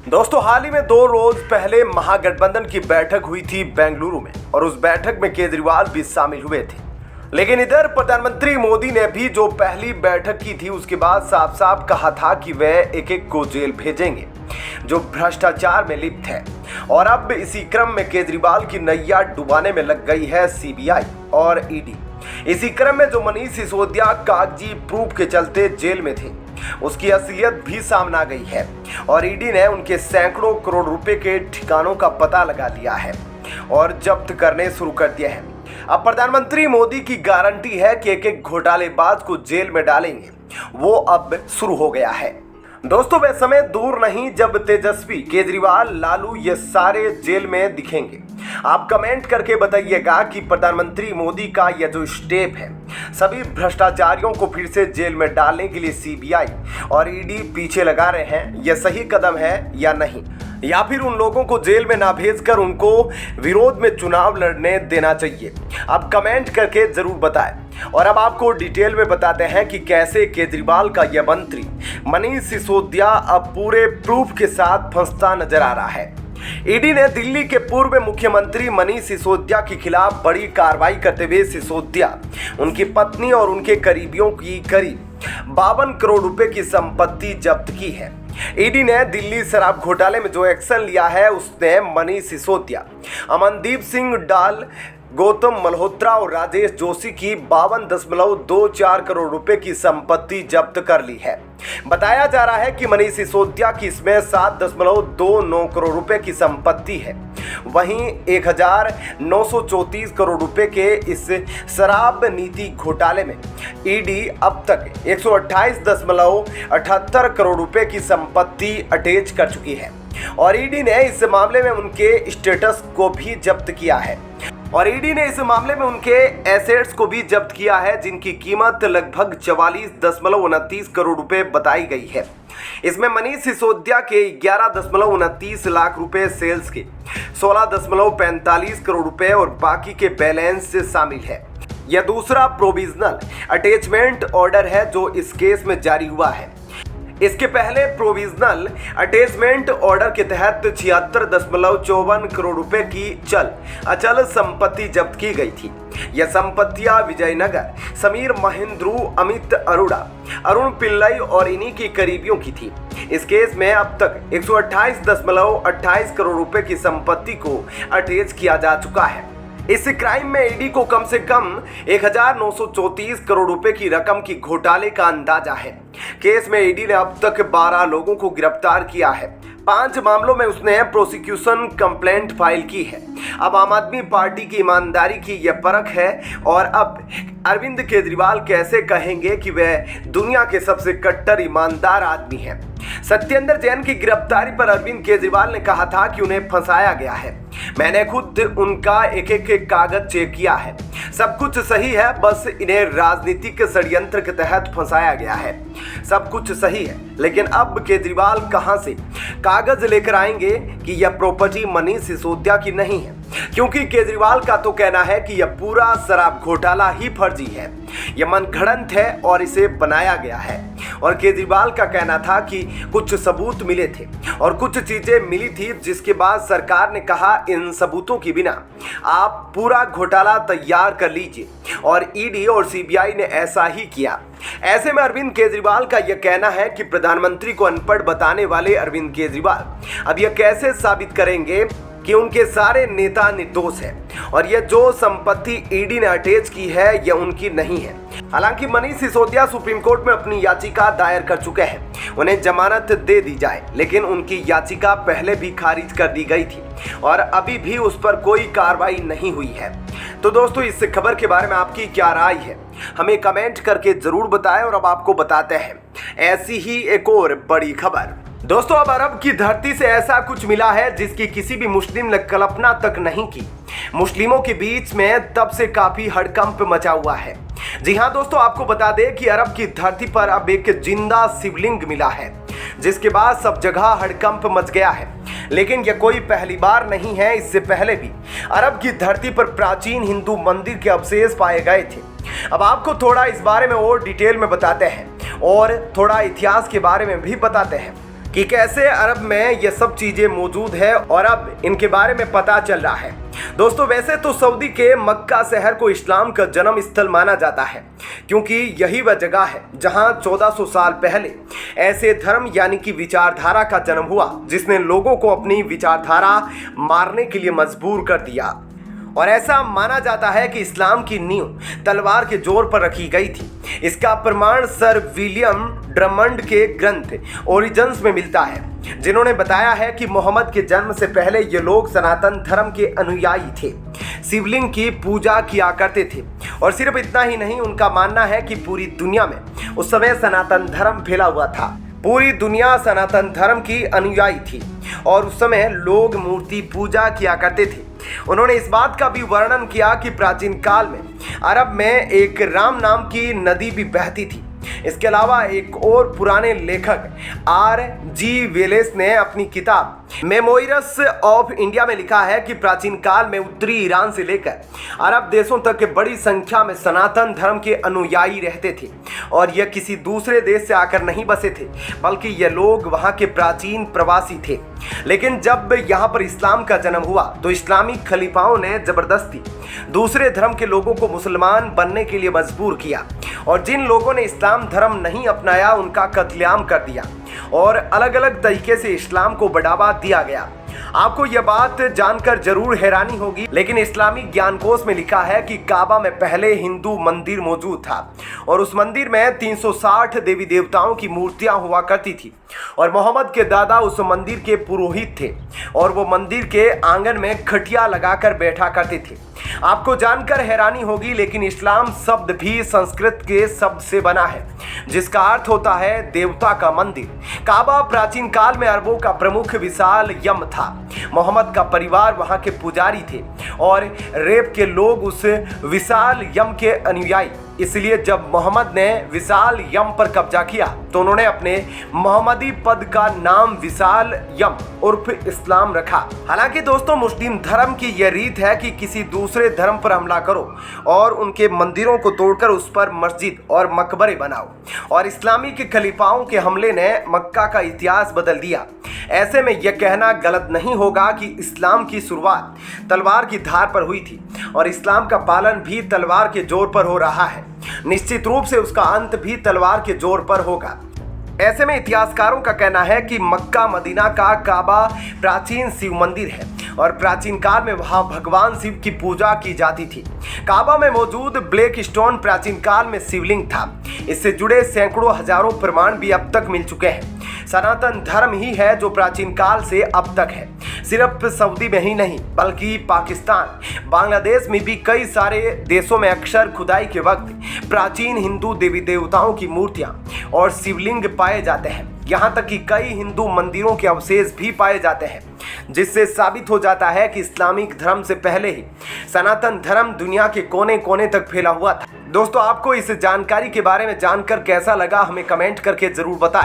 दोस्तों, हाल ही में 2 रोज पहले महागठबंधन की बैठक हुई थी बेंगलुरु में और उस बैठक में केजरीवाल भी शामिल हुए थे। लेकिन इधर प्रधानमंत्री मोदी ने भी जो पहली बैठक की थी उसके बाद साफ साफ कहा था कि वह एक एक को जेल भेजेंगे जो भ्रष्टाचार में लिप्त है। और अब इसी क्रम में केजरीवाल की नैया डुबाने में लग गई है सीबीआई और ईडी। इसी क्रम में जो मनीष सिसोदिया कागजी प्रूफ के चलते जेल में थे उसकी असलियत भी सामने आ गई है और ईडी ने उनके सैकड़ों करोड़ रुपए के ठिकानों का पता लगा लिया है और जब्त करने शुरू कर दिए हैं। अब प्रधानमंत्री मोदी की गारंटी है कि एक एक घोटालेबाज को जेल में डालेंगे, वो अब शुरू हो गया है। दोस्तों, वह समय दूर नहीं जब तेजस्वी, केजरीवाल, लालू ये सारे जेल में दिखेंगे। आप कमेंट करके बताइएगा कि प्रधानमंत्री मोदी का यह जो स्टेप है सभी भ्रष्टाचारियों को फिर से जेल में डालने के लिए सीबीआई और ईडी पीछे लगा रहे हैं, यह सही कदम है या नहीं, या फिर उन लोगों को जेल में ना भेजकर उनको विरोध में चुनाव लड़ने देना चाहिए। आप कमेंट करके जरूर बताएं। और अब आपको डिटेल में बताते हैं कि कैसे केजरीवाल का यह मंत्री मनीष सिसोदिया अब पूरे प्रूफ के साथ फंसता नजर आ रहा है। ईडी ने दिल्ली के पूर्व मुख्यमंत्री मनीष सिसोदिया के खिलाफ बड़ी कार्रवाई करते हुए सिसोदिया, उनकी पत्नी और उनके करीबियों की करीब 52 करोड़ रुपए की संपत्ति जब्त की है। ईडी ने दिल्ली शराब घोटाले में जो एक्शन लिया है उसने मनीष सिसोदिया, अमनदीप सिंह डाल, गौतम मल्होत्रा और राजेश जोशी की 52.24 करोड़ रुपए की संपत्ति जब्त कर ली है। बताया जा रहा है कि मनीष सिसोदिया की इसमें 7.29 करोड़ रुपए की संपत्ति है। वहीं 1934 करोड़ रुपए के इस शराब नीति घोटाले में ईडी अब तक 128.78 करोड़ रुपए की संपत्ति अटैच कर चुकी है और ईडी ने इस मामले में उनके स्टेटस को भी जब्त किया है और ईडी ने इस मामले में उनके एसेट्स को भी जब्त किया है जिनकी कीमत लगभग 44.29 करोड़ रुपए बताई गई है। इसमें मनीष सिसोदिया के 11.29 लाख रुपए सेल्स के 16.45 करोड़ रुपए और बाकी के बैलेंस से शामिल है। यह दूसरा प्रोविजनल अटैचमेंट ऑर्डर है जो इस केस में जारी हुआ है। इसके पहले प्रोविजनल अटैचमेंट ऑर्डर के तहत 76.54 करोड़ रुपए की अचल संपत्ति जब्त की गई थी। यह संपत्तियां विजयनगर, समीर महेंद्रू, अमित अरोड़ा, अरुण पिल्लई और इन्हीं की करीबियों की थी। इस केस में अब तक 128.28 करोड़ रुपए की संपत्ति को अटैच किया जा चुका है। इस क्राइम में ईडी को कम से कम 1934 करोड़ रुपए की रकम की घोटाले का अंदाजा है। केस में ईडी ने अब तक 12 लोगों को गिरफ्तार किया है। 5 मामलों में उसने प्रोसिक्यूशन कंप्लेंट फाइल की है। अब आम आदमी पार्टी की ईमानदारी की यह परख है और अब अरविंद केजरीवाल कैसे कहेंगे कि वह दुनिया के सबसे कट्टर ईमानदार आदमी हैं। सत्येंद्र जैन की गिरफ्तारी पर अरविंद केजरीवाल ने कहा था कि उन्हें फंसाया गया है। मैंने खुद उनका एक एक कागज चेक किया है, सब कुछ सही है, बस इन्हें राजनीतिक षड्यंत्र के तहत फंसाया गया है। सब कुछ सही है, लेकिन अब केजरीवाल कहां से कागज लेकर आएंगे कि यह प्रॉपर्टी मनीष सिसोदिया की नहीं है, क्योंकि केजरीवाल का तो कहना है कि यह पूरा शराब घोटाला ही फर्जी है, यह मनगढ़ंत है और इसे बनाया गया है। और केजरीवाल का कहना था कि कुछ सबूत मिले थे और कुछ चीजें मिली थी, जिसके बाद सरकार ने कहा इन सबूतों के बिना आप पूरा घोटाला तैयार कर लीजिए और ईडी और सीबीआई ने ऐसा ही किया। ऐसे में अरविंद केजरीवाल का यह कहना है कि प्रधानमंत्री को अनपढ़ बताने वाले अरविंद केजरीवाल अब यह कैसे साबित करेंगे कि उनके सारे नेता निर्दोष हैं और यह जो संपत्ति ईडी ने अटैच की है यह उनकी नहीं है। हालांकि मनीष सिसोदिया सुप्रीम कोर्ट में अपनी याचिका दायर कर चुके हैं, उन्हें जमानत दे दी जाए, लेकिन उनकी याचिका पहले भी खारिज कर दी गई थी और अभी भी उस पर कोई कार्रवाई नहीं हुई है। तो दोस्तों, इस खबर के बारे में आपकी क्या राय है, हमें कमेंट करके जरूर बताएं। और अब आपको बताते हैं ऐसी ही एक और बड़ी खबर। दोस्तों, अब अरब की धरती से ऐसा कुछ मिला है जिसकी किसी भी मुस्लिम ने कल्पना तक नहीं की। मुस्लिमों के बीच में तब से काफी हड़कंप मचा हुआ है। जी हां दोस्तों, आपको बता दें कि अरब की धरती पर अब एक जिंदा शिवलिंग मिला है, जिसके बाद सब जगह हड़कंप मच गया है। लेकिन यह कोई पहली बार नहीं है, इससे पहले भी अरब की धरती पर प्राचीन हिंदू मंदिर के अवशेष पाए गए थे। अब आपको थोड़ा इस बारे में और डिटेल में बताते हैं और थोड़ा इतिहास के बारे में भी बताते हैं। कि कैसे अरब में ये सब चीजें मौजूद है और अब इनके बारे में पता चल रहा है। दोस्तों, वैसे तो सऊदी के मक्का शहर को इस्लाम का जन्म स्थल माना जाता है, क्योंकि यही वह जगह है जहां 1400 साल पहले ऐसे धर्म यानी कि विचारधारा का जन्म हुआ जिसने लोगों को अपनी विचारधारा मारने के लिए मजबूर कर दिया। और ऐसा माना जाता है कि इस्लाम की नींव तलवार के जोर पर रखी गई थी। इसका प्रमाण सर विलियम ड्रमंड के ग्रंथ ओरिजिन्स में मिलता है, जिन्होंने बताया है कि मोहम्मद के जन्म से पहले ये लोग सनातन धर्म के अनुयायी थे, शिवलिंग की पूजा किया करते थे। और सिर्फ इतना ही नहीं, उनका मानना है कि पूरी दुनिया में उस समय सनातन धर्म फैला हुआ था। पूरी दुनिया सनातन धर्म की अनुयायी थी और उस समय लोग मूर्ति पूजा किया करते थे। उन्होंने इस बात का भी वर्णन किया कि प्राचीन काल में अरब में एक राम नाम की नदी भी बहती थी। इसके अलावा एक और पुराने लेखक R.G. वेलेस ने अपनी किताब मेमोइरस ऑफ इंडिया में लिखा है कि प्राचीन काल में उत्तरी ईरान से लेकर अरब देशों तक के बड़ी संख्या में सनातन धर्म के अनुयायी रहते थे और यह किसी दूसरे देश से आकर नहीं बसे थे, बल्कि ये लोग वहाँ के प्राचीन प्रवासी थे। लेकिन जब यहाँ पर इस्लाम का जन्म हुआ तो इस्लामी खलीफाओं ने जबरदस्ती दूसरे धर्म के लोगों को मुसलमान बनने के लिए मजबूर किया और जिन लोगों ने इस्लाम धर्म नहीं अपनाया उनका कत्लेआम कर दिया और अलग अलग तरीके से इस्लाम को बढ़ावा दिया गया। आपको यह बात जानकर जरूर हैरानी होगी, लेकिन इस्लामी ज्ञानकोश में लिखा है कि काबा में पहले हिंदू मंदिर मौजूद था और उस मंदिर में 360 देवी देवताओं की मूर्तियां हुआ करती थी और मोहम्मद के दादा उस मंदिर के पुरोहित थे और वो मंदिर के आंगन में खटिया लगाकर बैठा करते थे। आपको जानकर हैरानी होगी, लेकिन इस्लाम शब्द भी संस्कृत के शब्द से बना है जिसका अर्थ होता है देवता का मंदिर। काबा प्राचीन काल में अरबों का प्रमुख विशाल यम था। मोहम्मद का परिवार वहां के पुजारी थे और रेप के लोग उस विशाल यम के अनुयायी। इसलिए जब मोहम्मद ने विशाल यम पर कब्जा किया तो उन्होंने अपने मोहम्मदी पद का नाम विशाल यम उर्फ इस्लाम रखा। हालांकि दोस्तों, मुस्लिम धर्म की यह रीत है कि किसी दूसरे धर्म पर हमला करो और उनके मंदिरों को तोड़कर उस पर मस्जिद और मकबरे बनाओ, और इस्लामी के खलीफाओं के हमले ने मक्का का इतिहास बदल दिया। ऐसे में यह कहना गलत नहीं होगा कि इस्लाम की शुरुआत तलवार की धार पर हुई थी और इस्लाम का पालन भी तलवार के जोर पर हो रहा है। निश्चित रूप से उसका अंत भी तलवार के जोर पर होगा। ऐसे में इतिहासकारों का कहना है कि मक्का मदीना का काबा प्राचीन शिव मंदिर है और प्राचीन काल में वहां भगवान शिव की पूजा की जाती थी। काबा में मौजूद ब्लैक स्टोन प्राचीन काल में शिवलिंग था। इससे जुड़े सैकड़ों हजारों प्रमाण भी अब तक मिल चुके हैं। सनातन धर्म ही है जो प्राचीन काल से अब तक है। सिर्फ सऊदी में ही नहीं, बल्कि पाकिस्तान, बांग्लादेश में भी कई सारे देशों में अक्सर खुदाई के वक्त प्राचीन हिंदू देवी देवताओं की मूर्तियां और शिवलिंग पाए जाते हैं। यहाँ तक कि कई हिंदू मंदिरों के अवशेष भी पाए जाते हैं, जिससे साबित हो जाता है कि इस्लामिक धर्म से पहले ही सनातन धर्म दुनिया के कोने कोने तक फैला हुआ था। दोस्तों, आपको इस जानकारी के बारे में जानकर कैसा लगा हमें कमेंट करके जरूर बताएं।